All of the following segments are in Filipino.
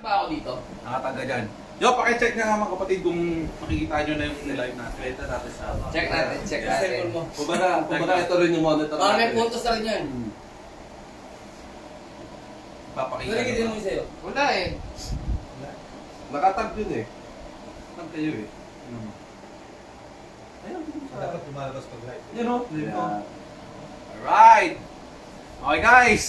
ba ako dito? Nakataga dyan. Yo, pakicheck nga mga kapatid kung makikita nyo na yung live natin. Ito natin sa... Check natin. Kumbaga ito rin yung monitor Parang may natin. puntos na rin yan. Papakita Narinig nyo. mo sa'yo? Wala eh. Nakatag yun eh. Saan kayo eh? Ayun, Dapat lumalabas pag live. Yun o. Yeah. Alright! Okay guys!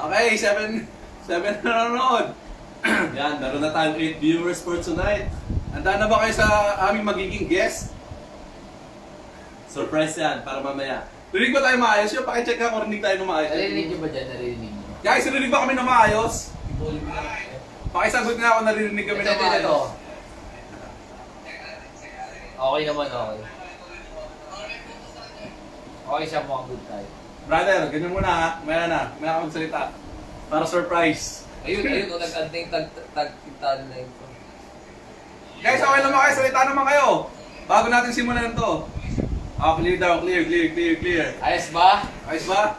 Okay, 7 na nanonood. Yan, meron na tayong 8 viewers for tonight. Handa na ba kayo sa aming magiging guest? Surprise yan, para mamaya. Rinig ba tayo maayos? Yung pakicheck nga kung rinig tayo na maayos. Narinig nyo ba dyan? Narinig nyo? Guys, rinig ba kami na maayos? Pakisagot nga kung naririnig kami na Ito. maayos. Okay naman, okay. Okay siya mga good tayo. Brother, ganyan muna ha. Maya na. Maya ka magsalita. Para surprise. Ayun, o nag-anting tag-tintahan na ito. Guys, okay naman kayo. Salita naman kayo. Bago natin simulan to. Ah, clear daw. Clear. Ayos ba? Ayos ba?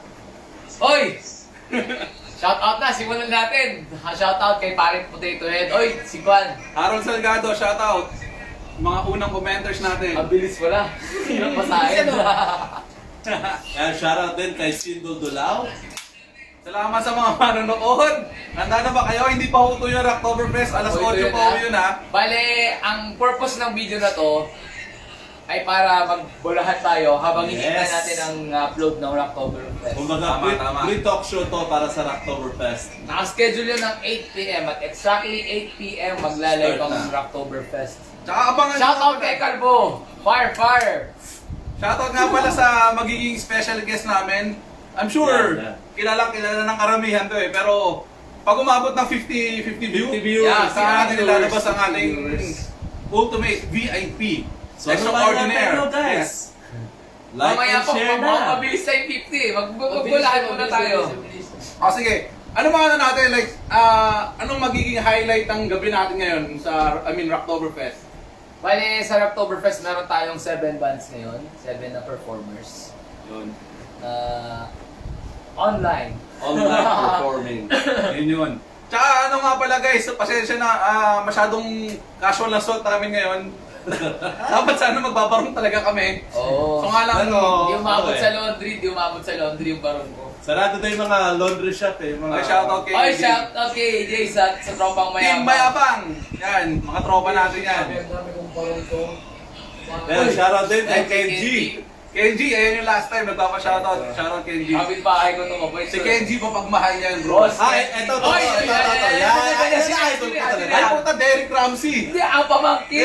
Hoy! Shoutout na, simulan natin. Shoutout kay Paring Potato Head. Oy, si Juan. Harold Salgado, shoutout. Mga unang commenters natin. Ang bilis pala. Hirap basahin. Yan, shoutout din kay Sindol Dulao. Salamat sa mga manonood. Handa na ba kayo? Hindi pa huto yung Rocktoberfest. Alas 8 pa yun ha. Bale, ang purpose ng video na to ay para magbulahan tayo habang hinihintay Yes. natin ang upload ng Rocktoberfest. Kumbaga, Tama. free talk show to para sa Rocktoberfest. Nakaschedule yun ng 8 p.m. at exactly 8 p.m. maglalive Start ang na. Rocktoberfest. Tsaka abangan Shoutout kay Calvo! Fire! Shoutout nga pala sa magiging special guest namin. I'm sure, Yeah. kilala ng karamihan to eh. Pero pag umabot ng 50 view, 50 viewers. yeah, saka natin Viewers. ilalabas ang ating Viewers. ultimate VIP. So, ano ba natin, Extraordinaire. guys? Like Mamaya and po, share na. mabilis tayo 50. Magbulahan muna tayo. O sige, ano mga ano natin, like, anong magiging highlight ng gabi natin ngayon sa, Rocktoberfest? Bale, sa Rocktoberfest meron tayong 7 bands ngayon. 7 na performers. Yun. Online. Online performing. Yun. Tsaka ano nga pala guys, pasensya na, masyadong casual na suot namin ngayon. Dapat sana magbabarong talaga kami. Oo. So nga lang, Ano? Di umabot Okay. sa laundry, yung baron ko. Sarado na yung mga laundry shop eh. Mga... ay, shoutout kay Oy, shoutout kay AJ sa tropang Team mayabang. Mayabang. Yan, mga tropa natin yan. Then, shoutout din kay Kay Kenji. Kenji, ayan yung last time, nagpapa-shoutout. Shoutout Kenji. Kapit bahay ko to, maboy. Si Kenji pa pagmahal yan, bro. Boss. Ito. Oy, Yan, idol ko talaga. Ay, puta, Derek Ramsey. Hindi, ang pamangkin.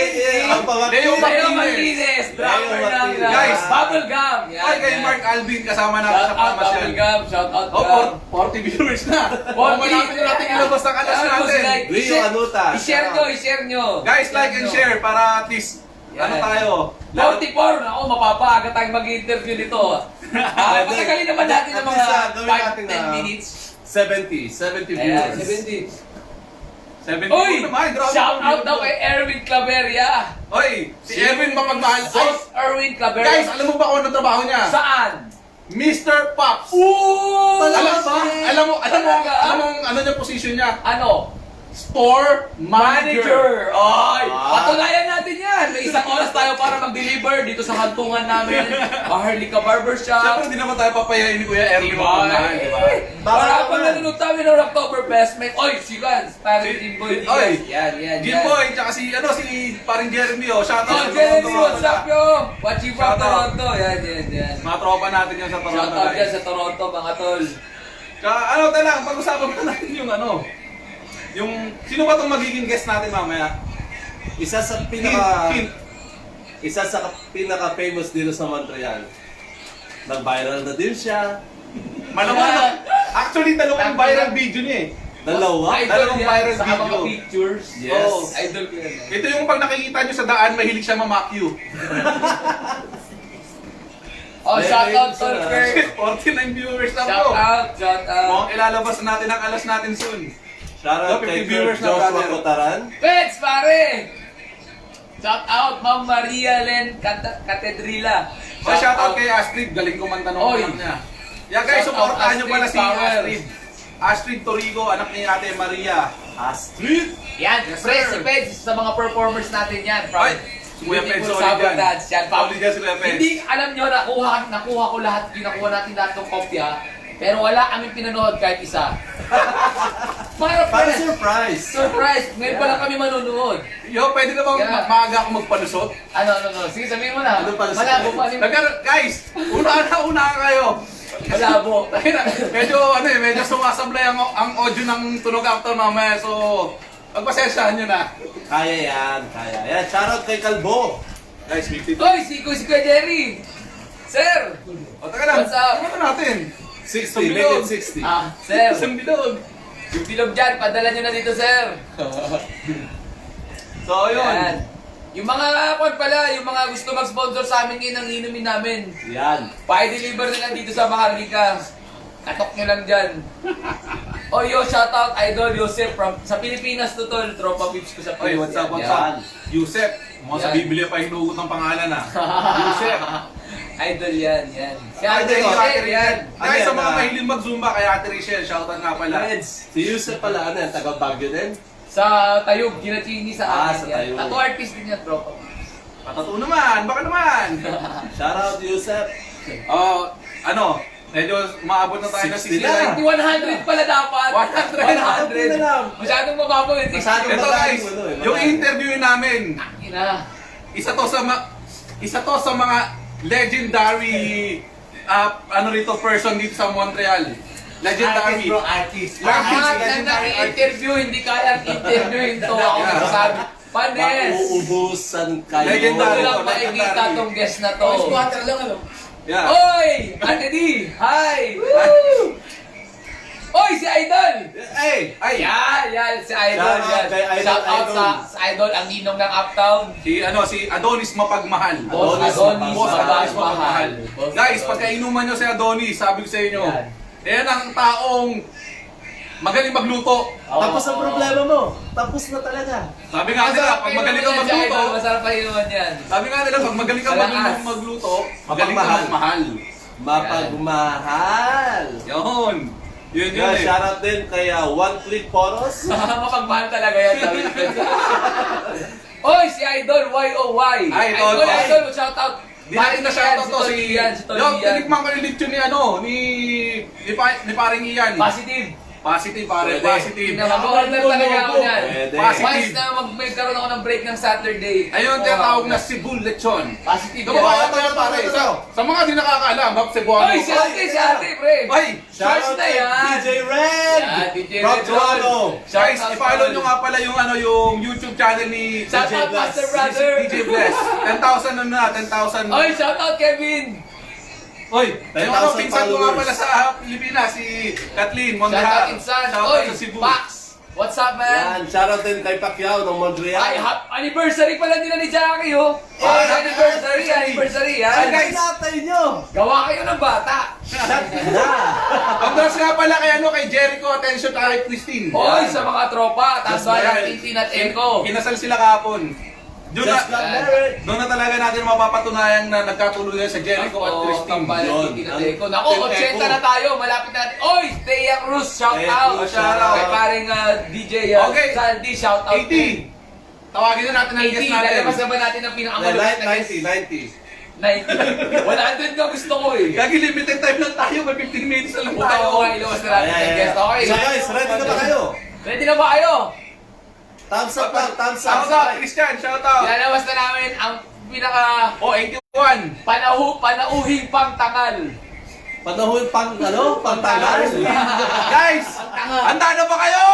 Ang pamangkin. Leo Leo Martinez. Martinez, drummer Leo ng Martinez. Guys, Bubble Gum. Ay, kay Mark Alvin, kasama natin sa Shout out pamasyal. Bubble Gum, shout out Oh, 40 viewers na. Malapit na natin ilabas ang alas natin. Rio Anuta. I-share nyo. Guys, like and share para at least, ano tayo. 44! Ako, mapapaaga tayong mag-interview nito. Patagalin naman natin ng mga Gawin natin 5-10 minutes. 70 Ayan, viewers. 70 Uy! naman, grabe. Shout out daw kay Erwin Claveria. Oy, si Erwin mapagmahal. Ay, Boss Erwin Claveria. guys, alam mo ba kung anong trabaho niya? Saan? Mr. Pops. Ooh! Alam mo, ano niya position niya? Ano? Store manager. Ay! Patunayan natin yan! May isang oras tayo para mag-deliver dito sa hantungan namin. Maharlika Barbershop. Siyempre, hindi naman tayo papayain ni Kuya Erwin mapagmahal, di ba? Para pag nanonood tayo ng Rocktoberfest, may oy, si Vance, parang Jimboy Diaz. Oy, Yan. Jimboy, tsaka si paring Jeremy, oh. Shout out Oh, sa Jeremy, Toronto, what's mga up, yo? Watching from Shout out. Toronto. Yan. Mga tropa natin yan sa Toronto, Shout out dyan guys. sa Toronto, mga tol. Tsaka, pag-usapan mo natin yung, sino ba itong magiging guest natin mamaya? Isa sa Hint. pinaka-famous dito sa Montreal. Nag-viral na din siya. Malamang, actually, dalawang viral video niya eh. Dalawa. Dalawang viral sa mga video. pictures. Yes. Oh. Idol ko yan. Ito yung pag nakikita nyo sa daan, mahilig siya mamakyu. Oh, shout out Tol Kurt. 49 viewers lang Shout po. out. Mukhang ilalabas na natin ang alas natin soon. Shoutout 50 kay viewers Kurt na, Joshua brother. Cotaran. Pets, pare! Shout out, Ma'am Maria Len Catedrila. So, shoutout kay Astrid, galing kumanta nung Oy. anak niya. Yeah guys, Shout out supportahan nyo pala si Astrid Power. Astrid. Astrid Torigo, anak ni Ate Maria. Astrid! Yan, Yes, pre, sir. si Peds, sa mga performers natin yan. From Ay, si Kuya Peds, Beautiful solid Summer yan. Dance. Yan, Solid yan si Kuya Peds. Hindi, alam nyo, nakuha ko lahat, natin lahat ng kopya. Pero wala kaming pinanood kahit isa. Para Para pre, surprise! surprise, ngayon pa lang kami manonood. Yo, pwede na bang Yeah. maaga ako magpalusot? Ano, sige, sabihin mo na. Ano pala Malabo pa rin. Guys, una kayo. Malabo. Medyo sumasablay ang audio ng tunog after mamaya. So, pagpasensyahan nyo na. Kaya yan, kaya. Yan, shoutout kay Kalbo. Guys, 52. Hoy, si Kuya Jerry. Sir. O, taka lang. What's up? Ano natin? 60, Bilog. make it 60. Sir. Isang bilog. Yung bilog dyan, padala nyo na dito, sir. So, yun. Yan. Yung mga yung mga gusto mag-sponsor sa amin ngayon ng inumin namin. Yan. Pa-deliver na lang dito sa Maharlika. Katok nyo lang dyan. Oh, yo, shoutout Idol Joseph sa Pilipinas to tol. Tropa pips ko sa Oy, what's up, what's Yan. up? Yusef. Mga sa Yan. Biblia pa hinugot ng pangalan ah. Yusef. Idol yan. Si Ay, Idol Ate Joseph, Rachel. yan. Guys, sa Ano mga yan, mahilig mag-zumba, kay Ate Rachel, shoutout nga pala. Reds, si Yusef pala, ano yan, taga Baguio din? Sa Tayog, Ginachini sa Ah, akin. sa yan. Tayog. Tattoo artist din yan, tropa. Patato naman, baka naman. Shoutout Yusef. Oh, medyo umaabot na tayo na 60 60 na. 100 pala dapat. 100 na lang. Masyadong mababaw yung Masyadong Ito guys, yung interview namin, Ina. isa to sa mga legendary person dito sa Montreal. Legendary. Artist. Lahat na nag-interview, hindi kayang interviewin to. Ako Yeah. nagsasabi. Panes! Mauubusan kayo. Legendary. Hindi lang makikita tong guest na to. Yeah. Oy! Ate D! Hi! Woo! Oy! Si Idol! Ay, Yan! Si Idol! Shout out kay Idol, Shout out Idol. sa Idol, ang ninong ng Uptown. si Adonis Mapagmahal. Boss Adonis Boss Adonis Mapagmahal. Boss Guys, Adonis. pagka inuman nyo si Adonis, sabi ko sa inyo, Yan. yan ang taong magaling magluto. Tapos ang problema mo. Tapos na talaga. Sabi nga nila, pag magaling ka magluto, Masarap pa inuman yan. sabi nga nila, pag magaling ka Malakas. magluto, magaling ka Mapagmahal. magmahal. Mapagmahal. Yun. Yun Yeah, eh. shoutout din kay One Click Photos. Mapagmahal talaga yan. Sabi ko. Oy! Si Idol! Y-O-Y! Ay, Idol. Idol! Shout out! Di natin na shoutout to si... Tony Yo, yan. tinikman ko yung lechon ni paring Ian. Positive! Positive pare, Pwede. positive. Mag-order talaga ako yan. Pwede. Positive. Once na magkaroon ako ng break ng Saturday. Ayun, tinatawag na Cebu lechon. Positive Ito ba yan. yan pare? Sa mga di nakakaalam, Hap Cebuano. Oy! Si ate, pre! Ay! Shorts Shoutout na kay yan! DJ Red. Yan, DJ From Red Toronto. Guys, i-follow nyo nga pala yung YouTube channel ni Shout out, Bless. Master Brother! DJ Bless. 10,000 na, 10,000. Oy! Shout out, Kevin! Oy, yung 10,000 pinsan ko nga followers. pala sa Pilipinas, si Kathleen Shout out, Monreal. Insan! Shout out Oy! sa Cebu. Pax! What's up, man? Yan, shoutout din kay Pacquiao ng Montreal. Ay, anniversary pala nila ni Jackie, oh! Anniversary! Ay, Yan! guys. Pinatay nyo. Gawa kayo ng bata! Shut na. Congrats nga pala kay Jericho, attention kay Christine. Hoy, sa mga tropa, Just Tasman at married. Tintin at Enko. Kinasal sila kahapon. Doon Just na, got married. doon na talaga natin mapapatunayan na nagkatuluyan sa Jericho at Christine. Kampal at Yun. Tintin at Enko. Naku, Ang 80 Enko. na tayo, malapit na natin. Oy, Thea Cruz, shout Thea out. Cruz, shout out. Kay paring DJ Okay. Sandy, shout out. 80. Tawagin na natin ang guest 80, natin. lalabas naman natin ang pinakamalupit na guest. 90. 90. 100 ka gusto ko eh. Gagi limited time lang tayo, may 15 minutes na lang Puta tayo. ko nga, iluwas na natin ang guest. Okay. So guys, ready na ba kayo? Ready na ba kayo? Thumbs up lang, thumbs up. Shout out, Christian, shout out. Ilalabas na namin ang pinaka Oh, 81. panauhing pangtangal. Panahon pang, pangtagal. Guys, handa na ba kayo?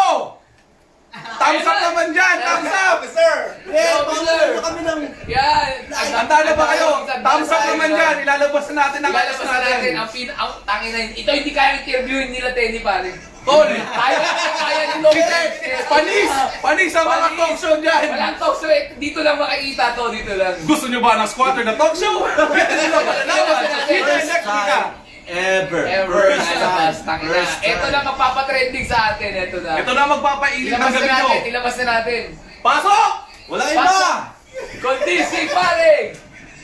Thumbs up naman dyan, thumbs up. Sir, Yeah, pangtagal kami ng... Yan! Handa na ba kayo? Thumbs up naman dyan, ilalabas na natin ang Ilalabas guest na natin natin. ang tangin na yun. Ito hindi kaya interviewin nila Tenny pare. Tol, Kaya ni Lobo. panis ang mga Panis. talk show dyan. Walang talk show eh. Dito lang makikita to, dito lang. Gusto nyo ba ng squatter na talk show? Dito nyo ba nalaman? Kita next week ah. Ever. Ever. First Ilalabas. time. Tangina. First time. Ito lang ang papatrending sa atin. Ito na. Ito na magpapainit ng Ilabas na gabi nyo. natin. Ilabas na natin. Pasok! Walang iba! Pasok! Kundi si pare!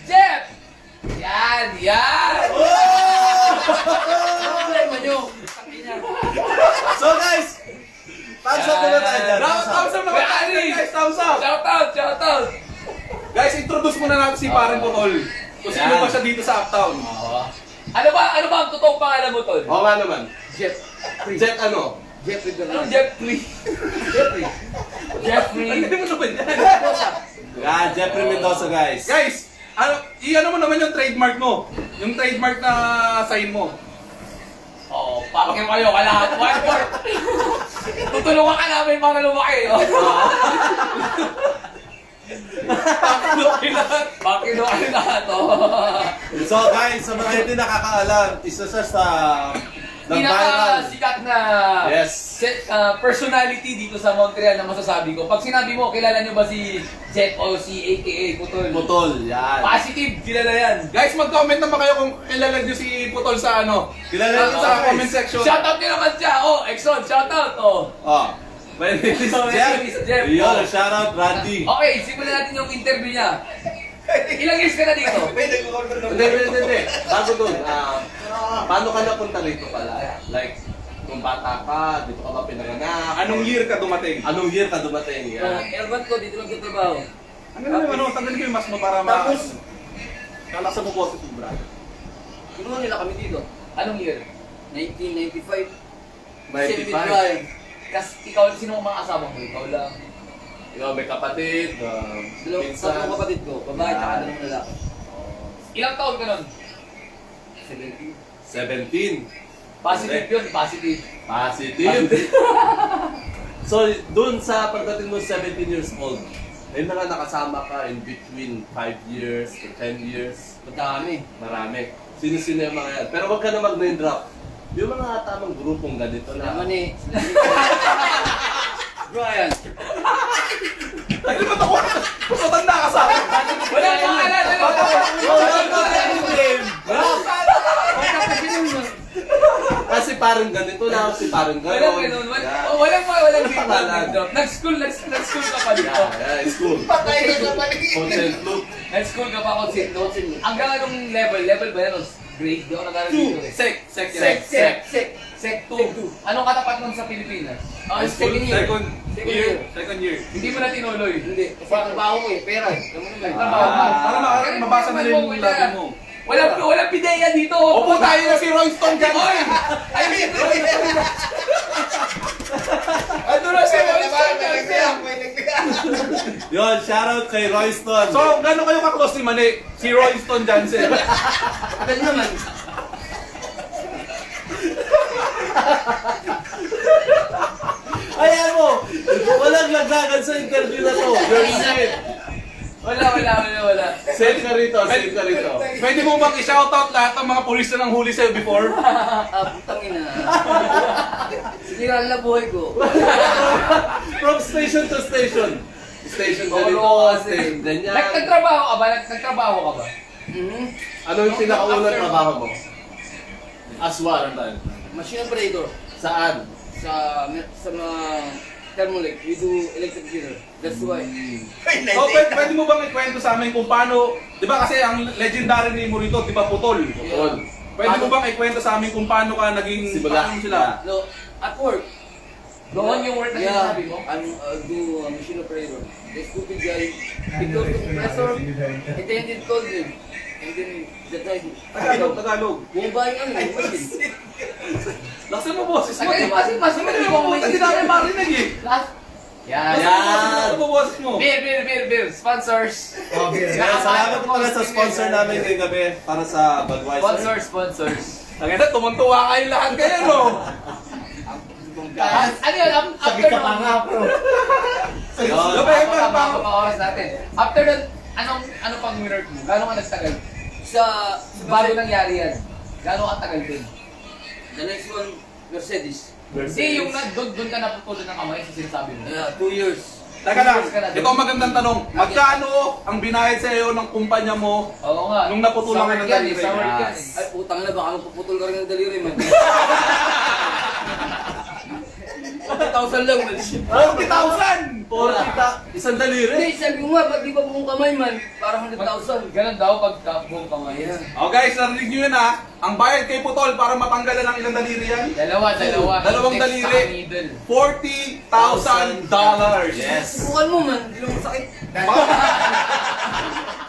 Jeff! Yan! Yan! Oh! Problema nyo. Tangina. So guys, thumbs up naman tayo dyan. Thumbs up naman tayo dyan, guys. Thumbs up. Shout out. Guys, introduce muna natin si Parang Putol. Kung sino Yan. ba siya dito sa Uptown. Ano ba ang totoong pangalan mo, Tol? Oo nga naman. Jeff. Jet ano? Jeffrey Galan. Jeffrey. Jeffrey. Hindi mo naman yan. Yan, Jeffrey Mendoza guys. Guys, i-ano mo naman yung trademark mo. Yung trademark na sign mo. Oo, pakinggan kayo, kalahat. One more. Tutulungan ka namin para lumaki. Pakinggan kayo lahat. So guys, sa mga hindi nakakaalam, isa siya sa nag-viral. Pinaka-sikat na Yes. personality dito sa Montreal na masasabi ko. Pag sinabi mo, kilala nyo ba si Jet o si AKA Putol? Putol, yan. Positive, kilala yan. Guys, mag-comment naman kayo kung kilala nyo si Putol sa ano. Kilala Sa niyo sa guys. comment section. Shoutout nyo naman siya. Exxon, shoutout. Oh. My name is My Jeff. name is Jeff. Yun, shoutout Randy. Okay, simulan natin yung interview niya. Ilang years ka na dito? Hindi. Bago doon, paano ka napunta rito pala? Like, kung bata ka, dito ka ba pinanganak? Anong year ka dumating? Anong year ka dumating? Yan. Airbat ko, dito lang trabaho. Ano naman, tanggalin ko yung mas mo para Tapos, kalaksan mo positive, brother. kinuha nila kami dito. Anong year? 1995. 95. Kasi ikaw, sino ang mga asawa mo? Ikaw lang. Ikaw may kapatid, Tatlong kapatid ko, babae at dalawang lalaki. Ilang taon ka nun? 17. 17. Positive yun, positive. Positive. So, dun sa pagdating mo 17 years old, may mga nakasama ka in between 5 years to 10 years. Madami. Marami. Sino-sino yung mga yan. Pero wag ka na mag-name drop. Yung mga tamang grupong ganito na. Naman eh. Brian. Tagal mo ito ko. Mas matanda ka sa akin. Walang pangalan! Kasi parang ganito lang, si parang Walang gano'n. ganun. Walang Pangalan. dito. Nag-school ka pa dito. Yeah, school. Patay na sa paligid. Content loop. Nag-school ka pa kung sino. Hanggang anong level? Level ba yan? O grade? Di ako nag-aaral dito eh. Sec yan. Sec 2. Anong katapat nun sa Pilipinas? Second year. Second year. Hindi mo na tinuloy. Hindi, kasi trabaho ko eh, pera eh. Alam mo naman. Trabaho ka. Para mabasa na rin yung labi mo. Walang pideya dito. Opo tayo na si Royston dyan. Oy! Ay, ando na si Royston. Yun, shoutout kay Royston. So, gano'n kayo ka-close ni Mani? Si Royston Jansen. Tagal naman. Ayan mo, walang laglagan sa interview na to. You're safe. Wala. Safe ka rito, safe ka rito. Pwede mo bang i-shoutout lahat ng mga pulis na nang huli sa'yo before? Putang ina. Sinira na buhay ko. From station to station. Station ganito, station ganyan. Nagtrabaho ka ba? Nagtrabaho ka ba? Ano yung pinakaunang trabaho mo? As what? Machine operator. Saan? Sa mga Thermolec, we do electric heater. That's why. So, pwede mo bang ikwento sa amin kung paano, di ba kasi ang legendary ni Morito, di ba Putol? Putol. Pwede mo bang ikwento sa amin kung paano ka naging, Simula. paano sila? So, at work. Doon yung work na Yeah, sinasabi mo? I'm do machine operator. The stupid guy picked up the compressor, and then it told me. And then the guy, Tagalog. bumaba yung machine. Laksan mo boses mo. Mas Hindi namin marinig eh. Yan. Laksan mo boses mo. Beer. Sponsors. Kaya salamat pala sa sponsor namin ngayong gabi para sa Budweiser. Sponsors. Tangina, tumuntuwa kayo lahat kayo, no? Ano yun? After nun, Yun. Gabi, mga oras natin. After nun, ano pang work mo? Gano'n ka nagtagal? Sa Bago nangyari yan. Gano'n ka tagal din? the next one, Mercedes. Hindi, yung doon ka naputulan ng kamay sa sinasabi mo. Yeah, 2 years. Teka lang, ito ang magandang tanong. Magkano ang binayad sa iyo ng kumpanya mo? Oo nga. Nung naputulan ka ng Summer yan daliri. Summer yan Yes. Ay, putang na, baka magpuputol ka rin ng daliri, man. 40,000 lang man. 40,000! 40,000! Isang daliri! Hindi, sabi ko nga, ba't di ba buong kamay man? Parang 100,000. Ganun daw pag buong kamay. Ayan. Oh guys, narinig nyo yun ha. Ang bayad kay Putol para matanggalan ng ilang daliri yan. Dalawa. Dalawang Text daliri. sa needle. $40,000! Yes! Subukan mo man, hindi naman sakit.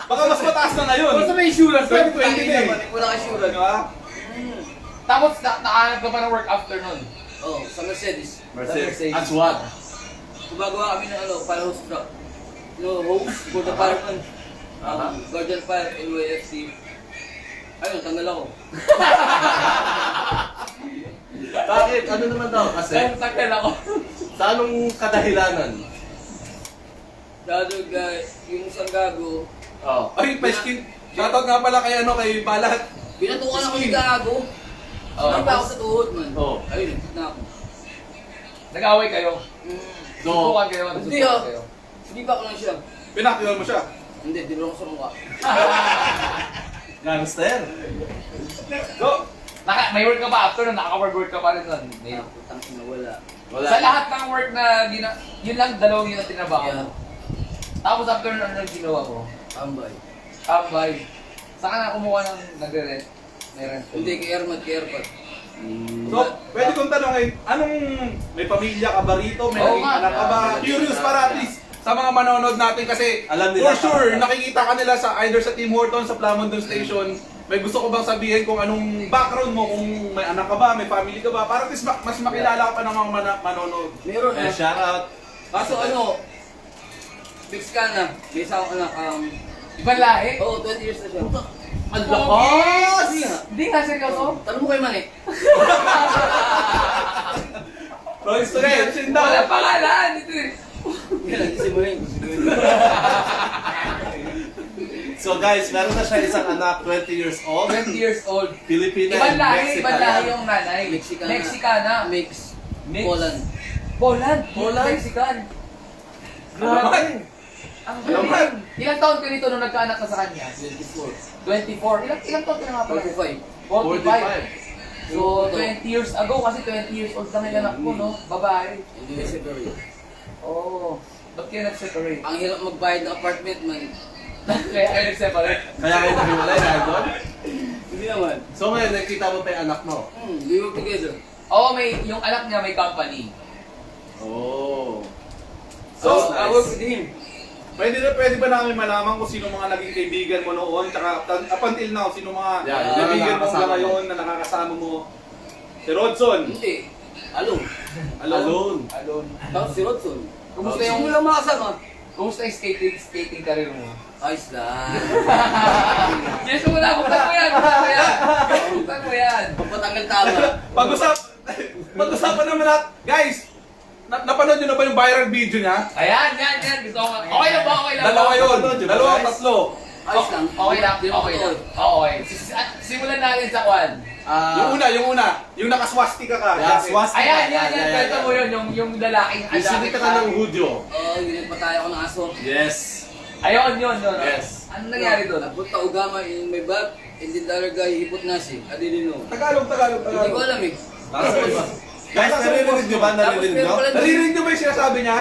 Baka mas mataas na ngayon. Basta may insurance, 2020 tangina na eh. naman, wala ka insurance. Diba? Tapos nakahanap ka pa ng work after nun. Oh, sa Mercedes. Mercedes. As what? Gumagawa kami ng para host truck. Host for the fireman. Guardian Fire, LYFC. Ayun, tanggal ako. Bakit? Ano naman daw? Kasi, Ang sakal ako. sa anong kadahilanan? Dado yung isang gago, Oh. Ay, Peskin. Shoutout nga pala kay kay Balat. pinatukan ako ng gago. Sumay pa ako sa tuhod man. Oh. Ayun, nagsit na ako. Nag-away kayo. So, Susukan kayo. Hindi nagsusukan ah. kayo. Hindi pa ako lang siya. Pinakiwan mo siya. Hindi, dinuro ko sa mukha. gangster. So, May work ka ba after nun? Nakaka-work ka pa rin nun. May- Putang ina, wala. Wala. Sa lahat ng work na yun lang, dalawang yun ang tinabaho Yeah. mo. Tapos after nun, ano yung ginawa mo? Tambay. Tambay. Saan ka na kumuha ng nagre-rent? May rent? Hindi, kay Ermat, kay Erpat. so, pwede kong tanongin, anong may pamilya ka ba rito? May Oo naging nga. anak ka ba? Curious para at least sa mga manonood natin kasi Alam nila for sure, pa. nakikita ka nila sa either sa Tim Hortons, sa Plamondon Station. May gusto ko bang sabihin kung anong background mo, kung may anak ka ba, may family ka ba, para at least mas makilala ka pa ng mga manonood. Meron Eh, eh. shout out. Kaso ano, Mexicana, may isa akong anak, Ibang lahi? oo, 20 years na siya. Ang Pogi! lakas! Hindi nga. Hindi nga seryoso? Tanong mo kay Manek. Royce Reaction daw. Wala pangalan! Ito eh. Yan, si Manek. So guys, meron na siya isang anak, 20 years old. 20 years old. Filipina Ibang and lahi, Mexican. ibang lahi yung nanay. Mexicana. Mexicana. Mix. Mix. Poland. Poland. Poland? Mexican. Grabe. Ang Naman. galing. Ilang taon ka nito nung nagkaanak ka sa kanya? 24. 24. Ilang taon ka na nga pala? 45. 45. So, 20 years ago, kasi 20 years old lang yung anak mo, no? Babae. Hindi na separate. Oo. Ba't kayo nag-separate? Ang hirap magbayad ng apartment man. Kaya kayo nag-separate? Kaya kayo naghiwalay, Idol? Hindi naman. So ngayon, nakita mo pa yung anak mo. We work together. Oo, yung anak niya may company. Oh. So, That's I nice. work with him. Pwede ba namin malaman kung sino mga naging kaibigan mo noon, tsaka up until now, sino mga Yeah, kaibigan mo nakakasama hanggang mo. ngayon na nakakasama mo? Si Rodson. Hindi. Alone. Alone. Alone. Tapos si Rodson. Kumusta Yung yung, lang makasama. kumusta yung skating career mo? Ayos lang. Yes, wala. Buksan mo yan. Buksan mo yan. Pagpatanggal tama. Pag-usapan naman natin. Guys, napanood nyo na ba yung viral video niya? Ayan. Gusto ko nga. Okay lang ba? Okay lang ba? Dalawa yun. Ano, Dalawa, guys? tatlo. Ayos lang. Okay lang. Hindi ako Okay lang. totoo. Okay. Simulan natin sa kwan. Yung una. Yung nakaswastika ka. Yeah, jacket. swastika. Ayan. Kwento mo yun. Yung lalaking Isinita ka ng hudyo. Oo, ginagpatay ako ng aso. Yes. Ayun, yun. Yes. Ano nangyari doon? Napunta Ugama in my bag. And then the other guy, hipot na siya. I didn't know. Tagalog. Hindi ko alam eh. Guys, naririnig nyo ba? Naririnig nyo? Naririnig nyo ba yung sinasabi niya?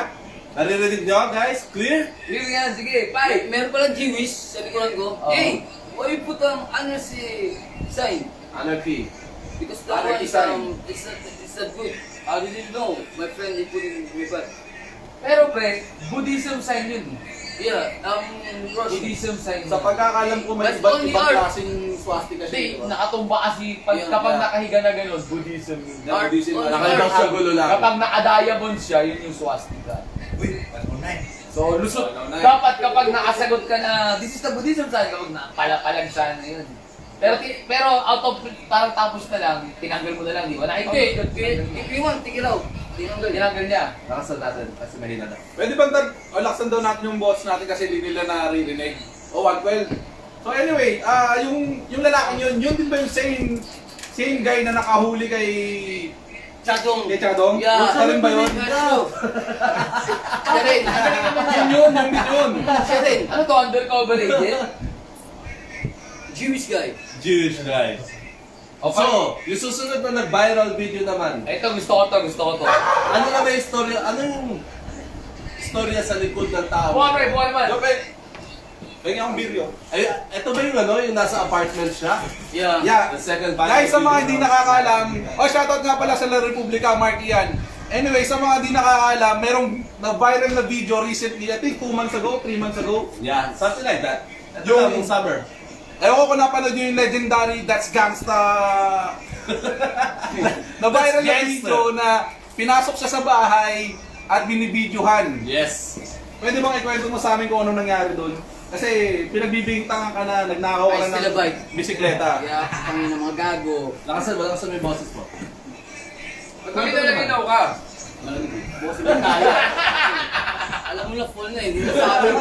Naririnig nyo, guys? Clear? Yun yan. Sige. Ay, Bye. meron palang Jewish sa likuran ko. Oo. Hey, why you put ano si sign? Anarchy. Because that one Anarchy is sign. it's not good. I didn't know. My friend he put it in my bag. Pero pre, Buddhism sign yun. Yeah, Russian. Buddhism sign Sa yun. pagkakalam ko, may But iba't only ibang art. klaseng swastika siya. Hindi, di ba? nakatumba kasi Yeah, kapag yeah. nakahiga na gano'n, Buddhism yun. Art, Buddhism, only Nakaibang art. kagulo lang. Kapag naka-diamond siya, yun yung swastika. So, lusot. Wala, wala. Dapat kapag nakasagot ka na, this is the Buddhism sign, kapag napalagsan na yun. Pero out of, parang tapos na lang, tinanggal mo na lang, di ba? Hindi, Nakikita. if you want, take it out. Tinanggal. Tinanggal niya. Nakasal natin kasi mahina na. Pwede bang laksan daw natin yung boss natin kasi hindi nila naririnig? O, 112. So anyway, yung lalaking yun din ba yung same guy na nakahuli kay Chadong. Chadong? Yeah. Siya rin ba yun? Siya rin. Yun yun. Siya rin. Ano to, undercover agent? Jewish guy. Jewish guys. O, So, yung susunod na nag-viral video naman, ito, gusto ko to. ano na may istorya, ano yung istorya sa likod ng tao? Buwan naman. Dapat, bigyan akong video. Ay, ito ba yung ano, yung nasa apartment siya? Yeah. Yeah. The second viral Guys, sa mga video hindi naman. nakakaalam, shoutout nga pala sa La Republica, Mark Ian. Anyway, sa mga hindi nakakaalam, merong na-viral na video recently, I think 2 months ago, 3 months ago. Yeah, something like that. Ito Yung- yung summer. Ewan ko kung napanood nyo yung legendary That's Gangsta na-viral na That's video na pinasok siya sa bahay at binibidyohan. Yes. Pwede bang ikwento mo sa amin kung anong nangyari doon? Kasi pinagbibintangan ka na nagnakaw ka Ay, na sila ng bike. bisikleta. Kaya kami ng mga gago. Lakasan mo yung boses mo. Kami na laginaw ka. Boss na tayo. Alam mo na full na, hindi na sabi mo.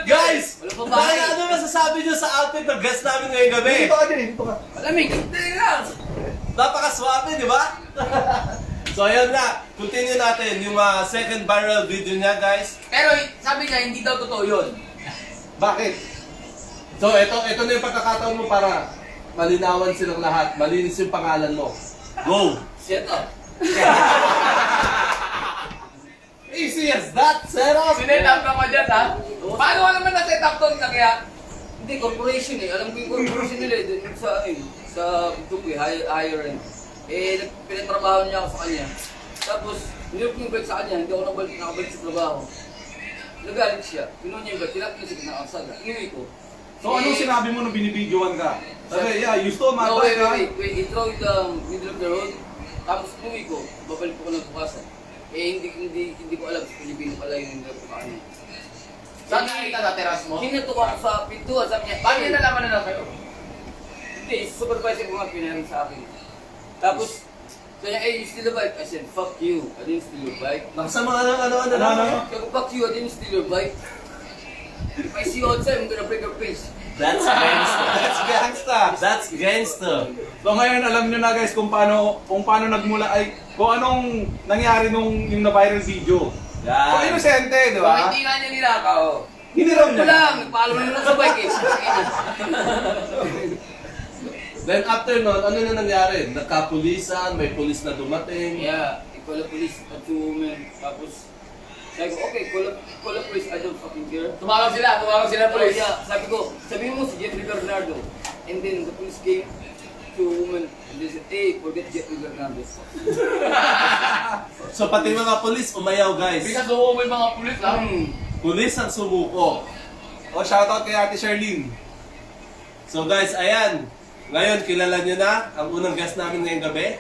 Guys! Wala pa ba? Ano masasabi nyo sa outfit ng guest namin ngayong gabi? Dito ka din, dito ka. Malamig. Hindi lang. Napaka-swabe, di ba? So ayun na, continue natin yung second viral video niya, guys. Pero sabi niya, hindi daw totoo yun. Bakit? So ito na yung pagkakataon mo para malinawan silang lahat, malinis yung pangalan mo. Go! Set up. Easy as that, set up! Sinet up ka pa dyan, ha? Paano ka naman na-set up doon kaya? Hindi, corporation eh. Alam ko yung corporation nila eh. Dun sa, sa Tupi, higher end. Eh, pinatrabaho niya ako sa kanya. Tapos, nilip yung bike sa kanya, hindi ako nakabalik sa trabaho. Nagalit siya. Pinuha niya yung bike, tinapin niya sa kinakasaga. Inuwi ko. So anong sinabi mo nung binibidyohan ka? Sabi, yeah, you stole my No, bike, ha? wait. He throw it the middle of the road. Tapos inuwi ko, babalik ko ng bukasan. Eh, hindi ko alam sa Pilipino pala yung nilip ko sa kanya. Saan nakita na teras mo? Kinatok ako sa pintuan, sabi niya, Bakit nalaman na lang kayo? Hindi, supervisor ko nga pinarin sa akin. Tapos, sabi niya, hey, you steal a bike? I said, fuck you, I didn't steal your bike. Nakasama ano? Sabi ko, fuck you, I didn't steal your bike. If I see you outside, I'm gonna break your face. That's gangster. That's gangsta. That's gangster. So ngayon alam nyo na guys kung paano nagmula ay kung anong nangyari nung yung na-viral video. So Yan. inosente, di Kung ba? hindi nga niya nilakaw. Hindi raw Ito niya. lang, nagpaalam na lang sa bike eh. Then after nun, ano na nangyari? Nagkapulisan, may pulis na dumating. Yeah, call the police at 2 women. Tapos, sabi ko, okay, call the police, I don't fucking care. Tumawag sila ng Oh, polis. yeah, sabi mo si Jeffrey Bernardo. And then the police came to a woman and they said, hey, forget Jeffrey Bernardo. So pati mga pulis umayaw, guys. Bisa sumo mo yung mga pulis, ha? Pulis ang sumuko. O shoutout kay Ate Charlene. So guys, ayan. Ngayon, kilala nyo na ang unang guest namin ngayong gabi.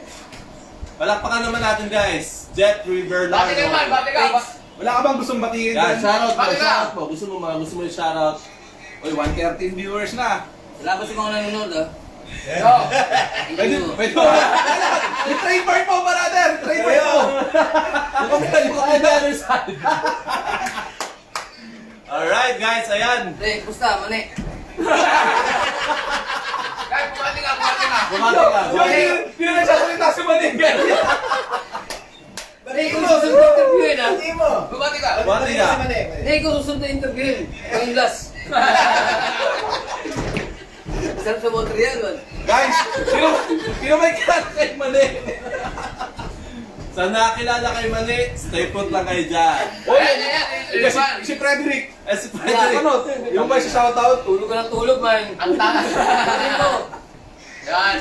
Palakpakan naman natin, guys. Jeffrey Bernardo. Bati ka naman, bati ka. Wala ka bang gustong batiin Yeah, dyan? shoutout mo, Bakit ka? shoutout mo. Gusto mo yung shoutout. Oy, 113 viewers na. Salamat sa mga nanonood ah. Yo, Thank Pwede, you. pwede mo. I-trademark mo, brother! Trademark mo! Alright, guys, ayan. Hey, pusta, mani. kahit bumati ka. Bumati ka. Hindi na nagsasalita si Maninggan. Hey, kung susunod na interviewin ah. Bumati ka. Bumati ka. Hey, kung susunod na interviewin. Yung last. Sarap sa water yan, man. Guys, sino may kilala kay Mani? Sa nakakilala kay Mani, stay put lang kayo dyan. Kasi si Frederick. Eh, si Frederick. Ano, yung ba si shoutout? Tulog ka ng tulog, man. Ang takas. Sabihin mo. Yan.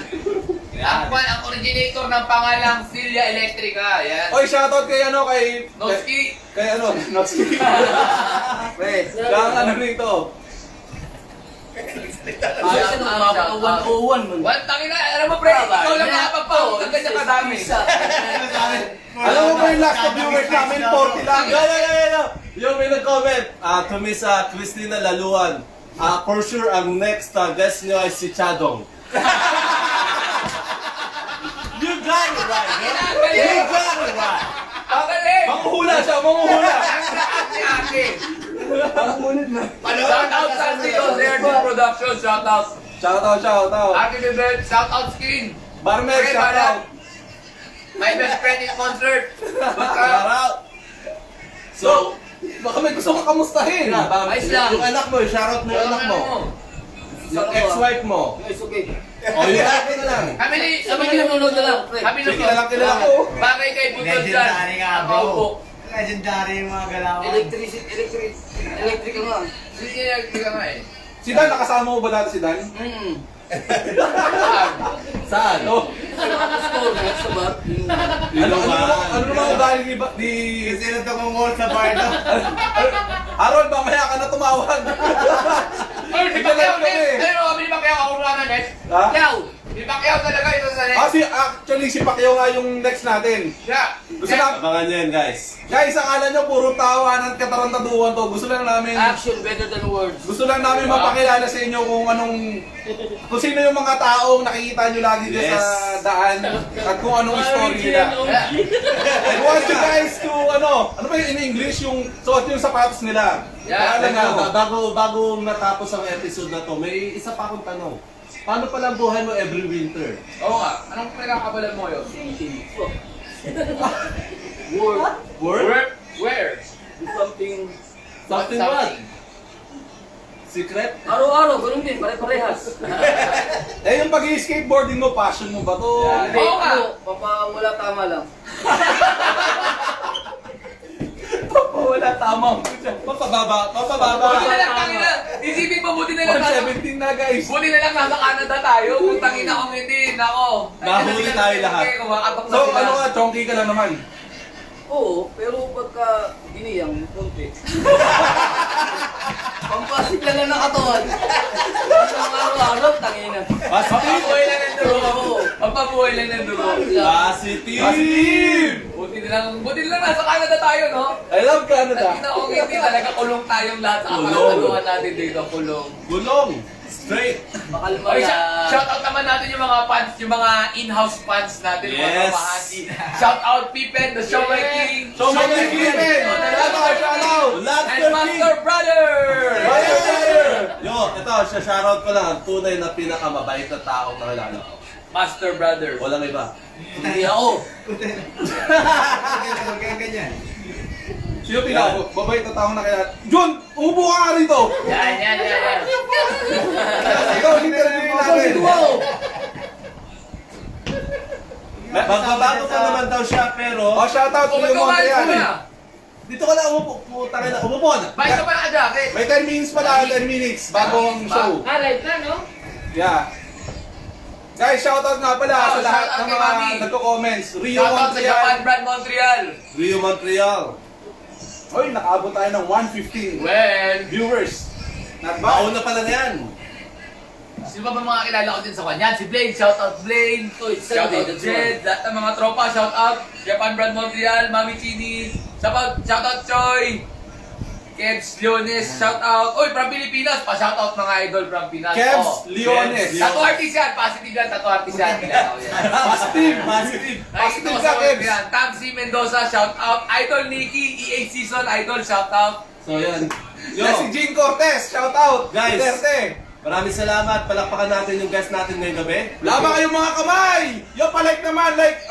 Ang originator ng pangalang Silya Electrica. Yan. Oy, shoutout kay ano, kay... Noski. Kay ano, Noski. Pre, kang ano rito. Ayos na, umabot ng 101, man. Wal, tangina, alam mo pre, ikaw lang nakapagpao. Ang ganyan kadami. Alam mo ba yung last na viewers namin, 40 lang. Yo. Yung may nag-comment, to Miss Christina Laluan, for sure, ang next guest nyo ay si Chadong. You got it right, bro. You got it right. Pagaling! Manguhula siya, manguhula. Shout out sa Tito Zerdi Production, shout out. Shoutout. Ate Bebet, shout out Skin. Barmed, Okay, shoutout. My best friend in concert. Baka, Shout out. So, Baka may gusto ka kamustahin. ayos lang. Yung anak mo, shoutout mo yung anak mo. Yung ex-wife mo. It's okay. O, yun na lang. Kami ni, Sabi niyo nanonood na lang, pre. kami na Sige, kilala ko. Bagay kay Butol dyan. Legendary nga, bro. Opo. Legendary yung mga galawan. Electric nga. Sige, nagtiga nga eh. Si Dan, nakasama mo ba dati si Dan? Saan? No. Score, next sa bat. Ano naman ugali ni... Kasi na ito kung sa bar na. Harold, mamaya ka na tumawag. Ay, si Pacquiao net! Pero kami ni Pacquiao ako na net. Ha? Pacquiao! Si Pacquiao talaga ito sa net. Actually, si Pacquiao nga yung next natin. Yeah. Gusto lang, Abangan nyo yan, guys. guys, akala nyo puro tawanan at katarantaduhan to. Gusto lang namin, Action better than words. gusto lang namin mapakilala sa inyo kung sino yung mga taong nakikita nyo lagi dyan Yes. sa daan at kung anong story nila. I want you guys to, ano ba yung in English, yung suot yung sapatos nila. Yeah, Alam mo. Bago natapos ang episode na to, may isa pa akong tanong. Paano pala ang buhay mo every winter? Oo nga. Anong pinakakabalan mo yun? Word. Work? Where? Something. Something what? Secret? Araw-araw, ganun din, pare-parehas. Eh, yung pag-skateboarding mo, passion mo ba to? Hindi, Oo nga. wala tama lang. Wala, tama mo dyan. Mapababa. Buti na lang, tangina. Isipin mo, buti na lang. 117 na, guys. Buti na lang nasa Canada tayo. Kung tangina kung hindi, nako. Nahuli tayo lahat. Kumakatok na So, sila. ano nga, chonky ka lang naman. Oo, pero pagka giniyang, konti. Pampasik lang lang ng katawan. Isang araw-araw, tangina. Pampabuhay lang ng duro. Pampabuhay lang ng duro. Positive! Buti na lang nasa Canada tayo, no? I love Canada. Tangina kung hindi talaga kulong tayong lahat sa Kulong. kapanaluhan natin dito, kulong. Gulong! Straight! Makalma Oy, na. shout out naman natin yung mga fans, yung mga in-house fans natin, mga Yes. kamahati. Shout out Pippen, the Show My King. So, my Pippen! Shout out! And Master Brother! Yo, ito, shoutout ko lang ang tunay na pinakamabait na taong nakilala ko. Master Brother. Walang iba. Hindi ako. Ganyan. Sino pinakababait na taong nakilala? Jun! Umupo ka nga rito! Yan. Ikaw, interview natin. Dito ako. Magbabago pa naman daw siya, pero... Oh, shout out to Kung you, magkawal Montreal. mo na. Dito ka lang umupo. Putang ina, umupo na. Bakit ka pa naka-jacket? May 10 minutes pa lang, 10 minutes bago ang show. Live na, no? Yeah. Guys, shout out nga pala Oh, sa lahat shout out ng kay mga Mami. nagko-comments. Rio Shout out sa Japan Montreal. Brand Montreal. Rio Montreal. Hoy, nakaabot tayo ng 115 Well, viewers. Not bad. Mauna pala na yan. sino ba mga kilala ko din sa kanya? Si Blaine, shout out Blaine. Oy, Shout out Sunday, Jed, lahat ng mga tropa, shout out Japan Brand Montreal, Mami Chini, shout out Choi, Kebs Leones, shout out. Oy, from Pilipinas, pa shout out mga idol from Pinas. Kebs Oh. Leones. Kebs. Tattoo artist yan, positive yan, tattoo artist yan. Kilala ko yan. Positive. Positive. Nakikita Positive ko ka, sa web Kebs. yan. Tamsi Mendoza, shout out. Idol Nikki, EA Season, idol, shout out. So yan. Yo, Yan si Jean Cortez, shout out. Guys. Duterte. maraming salamat. Palakpakan natin yung guest natin ngayong gabi. Lama kayong mga kamay! Yo, palike naman, like,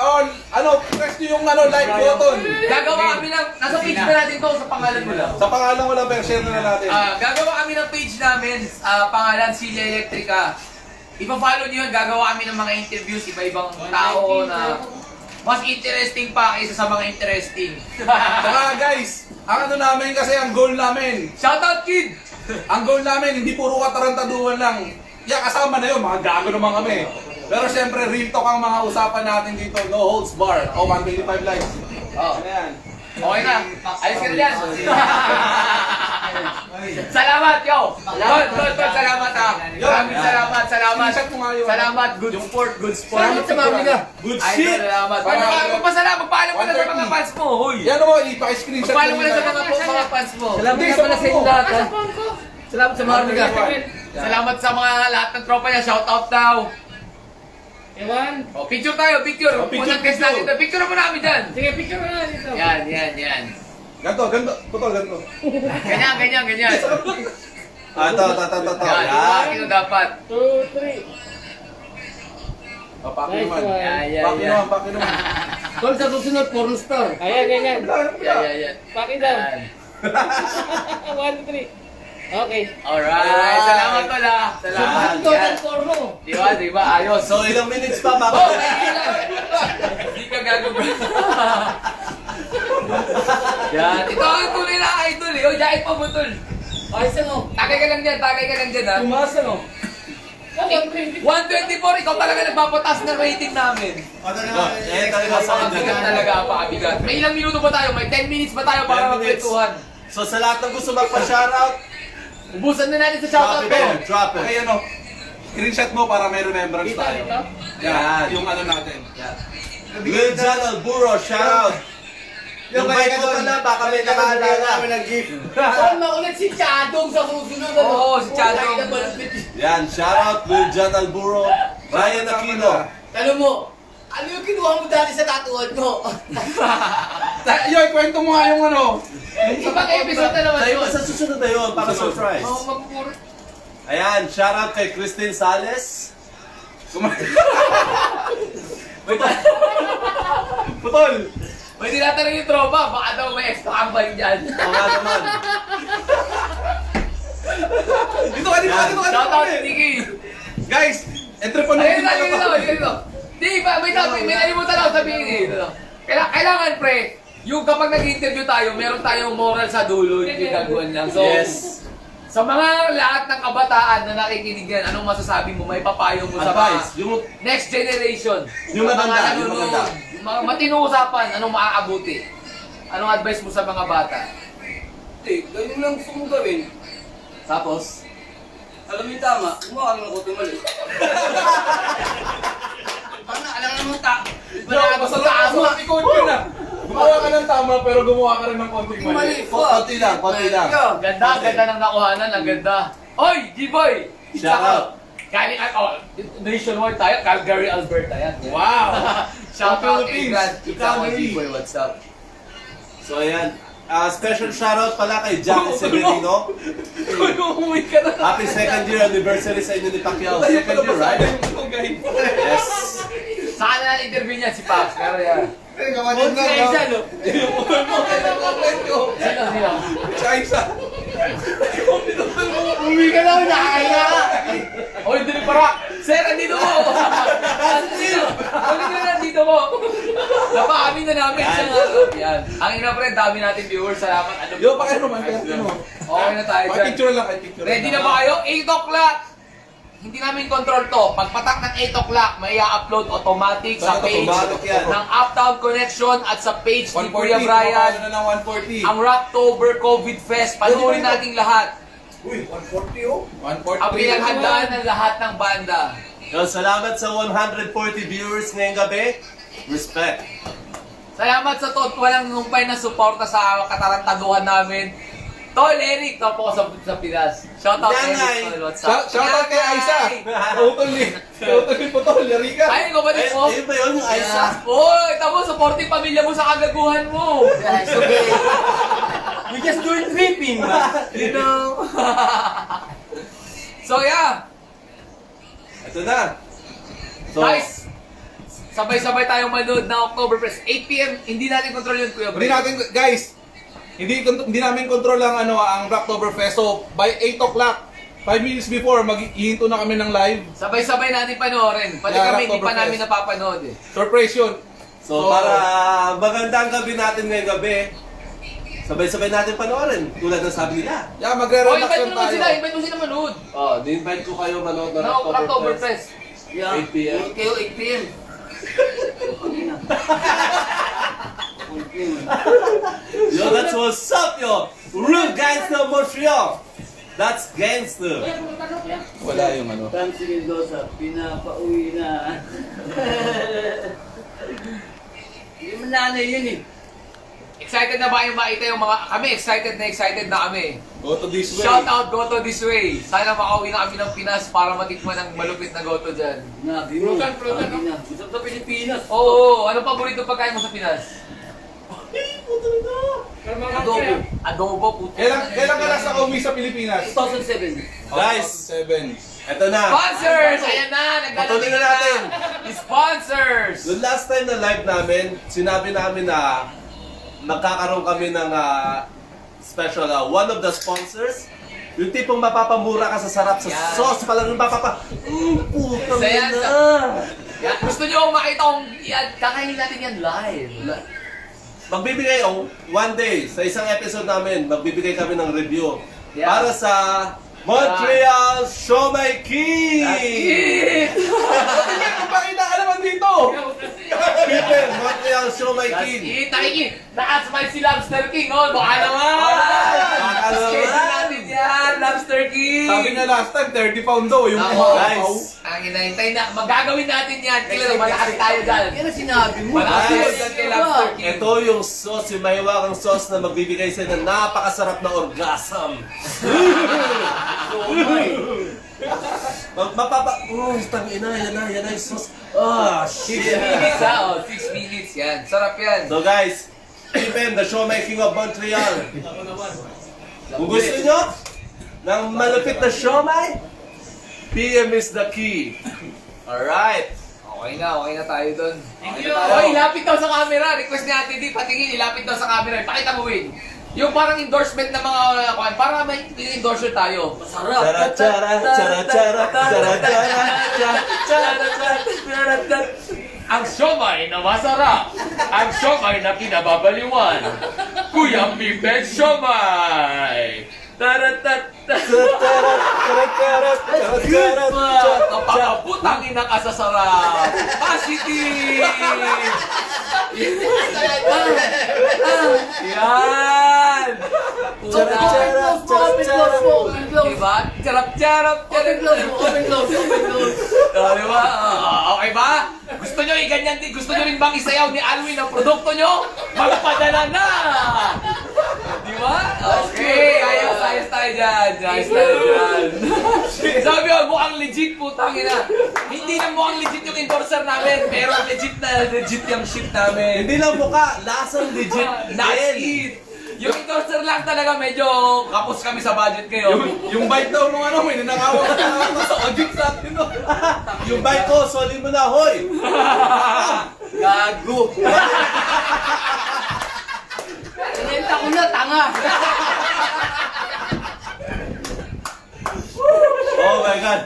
press nyo yung like button. Gagawa kami ng, nasa page na natin to, sa pangalan mo lang. Sa pangalan ko lang, pero share na natin. Gagawa kami ng page namin, pangalan Celia Electrica. Ipa-follow nyo yun, gagawa kami ng mga interviews, iba-ibang tao na mas interesting pa kaysa sa mga interesting. Saka guys, ang ano namin kasi, ang goal namin, Shoutout kid! ang goal namin, hindi puro katarantaduhan lang. Yeah, kasama na yun, mga gago naman kami. Pero syempre, real talk ang mga usapan natin dito, no holds bar. O, 125 likes. Oh. Ano yan? Okay na, ayos ka na yan. Salamat, yo! Tol, salamat ha. Maraming salamat. Screenshot mo nga yun. Salamat, good sport, good sport. Salamat sa mami ka. Good Idol, shit! salamat. Magpaalam ka na sa mga fans mo, hoy. Yan mo, ipaki-screenshot Magpaalam ka na sa nyo mga fans mo. Salamat Hindi, nga sa pala sa mga inyo po. lahat. ha. Salamat sa mami ka. Salamat sa mga lahat ng tropa niya. Shout out daw. Ewan. Oh, picture tayo, picture. Oh, picture, Unang guest natin to. Picture mo namin dyan. Sige, picture na dito. Yan. Ganto, putol, ganto. Ganyan. Ito. Yan, Yan. ito dapat. 2, 3. Paki Nice naman. one. Paki naman. Tol, sa susunod, porn star. Ayan, ganyan. Yan. Paki daw. Yan. 1, 2, 3. Okay. Alright, salamat tol ah. Salamat. Total score mo. Di ba? Ayos. So, ilang minutes pa Oh, baka... hindi ka gagawin. Yan. Ito ang tunay na idol eh. O, jacket pa mo tol. Ayos ano? Tagay ka lang dyan ha. Tumaas ano? 124, ikaw talaga nagpapatas ng rating namin. Ano na Oh, eh, talaga sa Napakabigat talaga, napakabigat. May ilang minuto ba tayo? May 10 minutes ba tayo para 10 minutes. magkwentuhan? So, sa lahat ng gusto magpa-shoutout, Ubusan na natin sa drop shoutout it ko. there, drop it. Okay, ano, screenshot mo para may remembrance Dito, tayo. dito. Yan, yung ano natin. Lil Jan Alburo, shoutout. Yung bike mo pala, baka may nakaalala. namin ng gift. Saan makulit si Chadong sa susunod ano? Oo, si Chadong. Putay na balapit. Yan, shoutout Lil Jan Alburo, Ryan Aquino. Tanong mo, ano yung kinuha mo dati sa tatuan ko? Yoy, kwento mo nga yung ano. Ibang episode na naman Tayo yun. pa sa susunod na yun, para Susunod. surprise. Oo, magpupuro. Ayan, shoutout kay Christine Sales. Putol! May tinatanong yung tropa, baka daw may extra kambay dyan. Oo nga naman. Dito ka, dito ka, dito ka, dito Shoutout ka. Nikki. Guys, entrepreneur Ayun din na, pala yun to. na, yun na. Di ba, may nalimutan ako sabihin eh. Kailangan pre, yung kapag nag-interview tayo, meron tayong moral sa dulo, hindi gagawin lang. So, Yes. sa mga lahat ng kabataan na nakikinig yan, anong masasabi mo, may papayo mo sa mga Advice, yung next generation? Yung Sa mga maganda, yung nanonood, maganda. yung mga matinong usapan, anong maaabuti? Anong advice mo sa mga bata? Hindi, ganyan lang gusto mong gawin. tapos, Alam mo yung tama, gumawa ka ng kote mali. Paano, alam mo ta? Basta masarap ikaw ka na. Gumawa ka ng tama pero gumawa ka rin ng konting mali. konti lang, konti lang. Ganda, ganda ng nakuhanan, ang ganda. Oy, G-Boy! Shout out. Galing, nationwide tayo, Calgary, Alberta yan. Wow! Shout out, Philippines, Adrian. to Ikaw, Calgary. G-Boy, what's up? So ayan, special shoutout pala kay Jackie Severino. Uy, umuwi ka na. Happy second year anniversary sa inyo ni Pacquiao. Second year, right? Yes. Saan na interview niya si Pax? Pero yan. Kapatid na, no? Sino, sino? Chaisa! Umuwi ka na, nakakaya ka. Oy, dili para. Sir, andito mo. Sino? Ulit ka na, andito mo. Napaamin na namin siya nga. Yan. Ang ina pre, dami natin viewers. Salamat. Ano Yo, pakero man, pakero mo. Okay na tayo dyan. Picture lang, picture. Ready na ba kayo? 8 o'clock! Hindi namin control to. Pagpatak ng 8 o'clock, may i-upload automatic sa page Automatic yan. ng Uptown Connection at sa page ni 140, Kuya Brian. na ng 140. Ang Rocktober COVID Fest. Panoorin nating lahat. Uy, 140 oh. 140. Ang pinaghandaan ng lahat ng banda. Yo, salamat sa 140 viewers ngayong gabi. Respect. Salamat sa tot walang numpay na suporta sa katarantaduhan namin. Tol, Eric, topo ko sa Pinas. Shout out Yanay. Eric, Tol. What's up? Shout out kay Aisa! Utol ni Putol, yari ka! Ay, ko ba Eh, mo? yun ba yun, yung Aisa? Uy, tamo, supporting pamilya mo sa kagaguhan mo. It's okay. We just doing tripping, man. You know. So yeah, Ito na. So, guys, sabay-sabay tayong manood na Oktoberfest. 8 PM, hindi natin control yun, Kuya Hindi Bray. natin, guys, hindi namin control ang Rocktoberfest. So, by 8 o'clock, 5 minutes before, maghihinto na kami ng live. Sabay-sabay natin panoorin. Pati Yeah, kami, hindi pa Oktoberfest. namin napapanood eh. Surprise yun. so para magandang gabi natin ngayong gabi, sabay-sabay natin panoorin. Tulad ng sabi nila. Yeah, Oh, magre-relax invite lang mo naman tayo. sila, invite mo sila manood. Oh, di-invite ko kayo manood ng Na Oktoberfest. Yeah. 8 p.m. Kayo 8 p.m. Yo, that's what's up, yo! Real Gangster Montreal! That's gangster! Wala yung ano. Francis Mendoza, pinapauwi na. Hindi man nanay yun eh. Excited na ba kayong makita yung mga... Kami, excited na kami. Go to this way. Shout out, Goto This Way. Sana makauwi na kami ng Pinas para matikman ang malupit na Goto dyan. Nabi mo. Progan, Nabi na. Gusto sa Pilipinas. Oo, anong paborito pagkain mo sa Pinas? Pero mga Adobo. kaya. Adobo, puto. Kailan ka last na uwi sa Pilipinas? 2007. Guys, 7. eto na. Sponsors! Ayan na! Patuloy Nagdalating na natin. Sponsors! Yung last time na live namin, sinabi namin na magkakaroon kami ng special, one of the sponsors Yung tipong mapapamura ka sa sarap sa Yan. sauce pa lang yung putang Saya, ina. Yan. Gusto nyo makita kong yan, kakainin natin yan live. Magbibigay, one day, sa isang episode namin, magbibigay kami ng review Yeah. para sa Montreal Siomai King! Hindi ko pa kinakalaman dito! People, Montreal Siomai That's King! it, nakikita. Nakasmile si Lobster King, oh. Baka naman. Baka naman. Schedule natin yan, Lobster King. Sabi nga last time, 30 pound daw yung Ako, umapaw. guys. Ang inahintay na, magagawin natin yan. Kailan, malakas tayo dyan. Yan ang sinabi mo. Malakas tayo Guys. dyan kay Lobster King. Ito yung sauce, yung mahiwagang sauce na magbibigay sa ng napakasarap na orgasm. Tangina, yan na yung sauce. Ah, 6 shit. minutes ha, oh. 6 minutes yan. Sarap yan. So guys, Stephen, the Siomai King of Montreal. Kung gusto nyo ng malupit na siomai, PM is the key. Alright. Okay na tayo doon. Thank you. Oy, ilapit daw sa camera. Request ni Ate D, patingin, ilapit daw sa camera. Pakita mo, Win. Yung parang endorsement ng mga, parang may endorser tayo. Masarap. Chara chara chara chara chara chara chara chara. Ang siomay na masarap. Ang siomay na kinababaliwan. Kuya Pipe Siomay. Taratat. Napakaputangin ang kasasarap. Positive. Yan. Chara chara Open close mo. Open close. Diba? Charap-charap. Open close mo. Open close. Open close. Diba? Okay ba? Gusto nyo i-ganyan din? Gusto nyo rin bang isayaw ni Alwin ang produkto nyo? Magpadala na! Diba? Okay, ayos tayo dyan. Ayos tayo dyan. Sabi ko, mukhang legit putangin na. Hindi na mukhang legit yung endorser namin, pero legit yung shit namin. Hindi lang mukha, lasang legit. That's din. it! Yung endorser lang talaga medyo kapos kami sa budget ngayon. Yung bike daw nung ano, may nanangawag na sa audit sa atin. No? Yung bike ko, soli mo na, hoy! Gago! Pinenta ko na, tanga. Oh my God!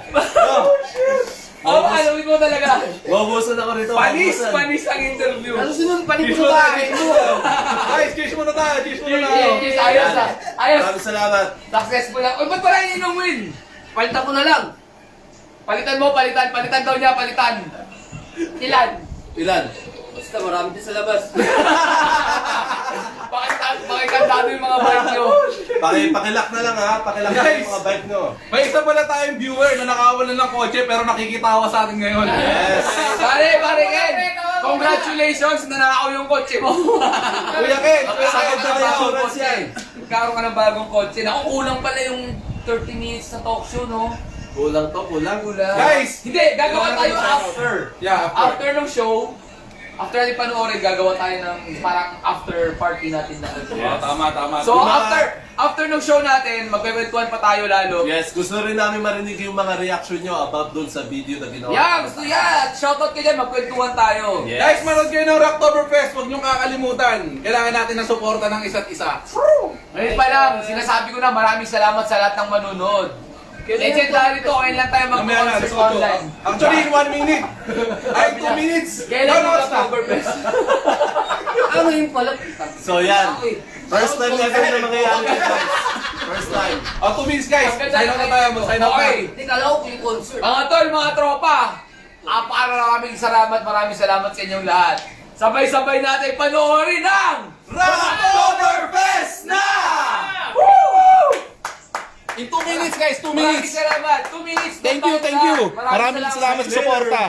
Oh, alawin mo talaga. Mabusan ako rito. Panis ang interview. Ano sunod? Panig Cheers mo muna ba? tayo, cheers muna. Guys, cheers muna tayo, cheers muna tayo. Yes, ayos na. Ayos. Maraming salamat. Successful lang. Uy, ba't pala yung win? Palitan ko na lang. Palitan mo, palitan. Palitan daw niya, palitan. Ilan? Ilan? Basta marami din sa labas. Pakikandado yung mga bike nyo. Pakilak na lang ha. Pakilak na Guys. yung mga bike nyo. May isa pala tayong viewer na nakawalan ng kotse pero nakikitawa sa atin ngayon. Yes. Pare Ken! Congratulations! Nanakaw yung kotse mo. Kuya Ken, Sagad na Bagong yung insurance kotse. yan. Nagkaroon ka ng bagong kotse. Naku, kulang pala yung 30 minutes na talk show, no? Kulang to, kulang. Kulang. Guys! Hindi, gagawa tayo after. Yeah, After ng show, after natin panoorin, gagawa tayo ng parang after party natin na. Oh, tama. So Yung mga- after ng show natin, magkwentuhan pa tayo lalo. Yes, gusto rin namin marinig yung mga reaction nyo about dun sa video na ginawa. Yeah, gusto yan! Shoutout ka dyan, magkwentuhan tayo. Yes. Guys, manood kayo ng Rocktoberfest. Huwag niyong kakalimutan. Kailangan natin ng suporta ng isa't isa. Ngayon pa lang, sinasabi ko na maraming salamat sa lahat ng manunod. Legendary to, ngayon lang tayo Mamaya na, mag-concert alas 8. online. Actually, in 1 minute. Ay, 2 minutes. Kailan yung oras na? Oktoberfest? Ano yung pala? So yan, first time ever na mangyayari ito, guys. First time. Oh, 2 minutes guys. Sign out na tayo. Sign out na. Okay. Hindi, kala ko yung concert. Mga tol, mga tropa, maraming salamat sa inyong lahat. Sabay-sabay natin panoorin ang Rocktoberfest na! Woo! In 2 minutes guys, 2 Maraming minutes. salamat. 2 minutes. Thank you. Maraming salamat sa suporta.